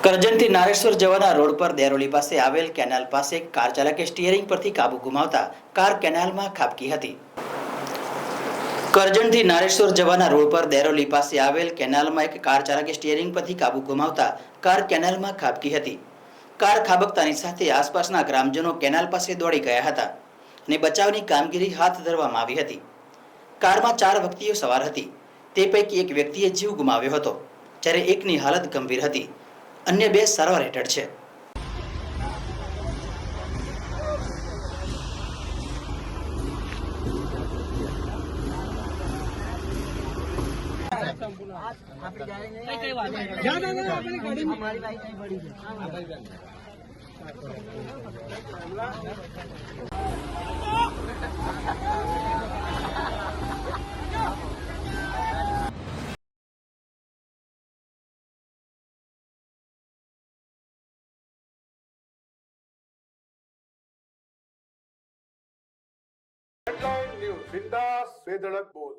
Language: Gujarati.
કરજણથી નારેશ્વર જવાના રોડ પર દેરોલી પાસે આવેલ કેનાલ પાસે કાર ચાલકે સ્ટીયરિંગ પરથી કાબુ ગુમાવતા કાર કેનાલમાં ખાબકી હતી। કરજણથી નારેશ્વર જવાના રોડ પર દેરોલી પાસે આવેલ કેનાલમાં એક કાર ચાલકે સ્ટીયરિંગ પરથી કાબુ ગુમાવતા કાર કેનાલમાં ખાબકી હતી। કાર ખાબકતાની સાથે આસપાસના ગ્રામજનો કેનાલ પાસે દોડી ગયા હતા અને બચાવની કામગીરી હાથ ધરવામાં આવી હતી। કારમાં 4 વ્યક્તિઓ સવાર હતી, તે પૈકી એક વ્યક્તિએ જીવ ગુમાવ્યો હતો, જ્યારે એકની હાલત ગંભીર હતી। अन्य 2 સારવાર હેઠળ છે। हेडलाइन न्यूज़ बिंदास बेधड़क बोल।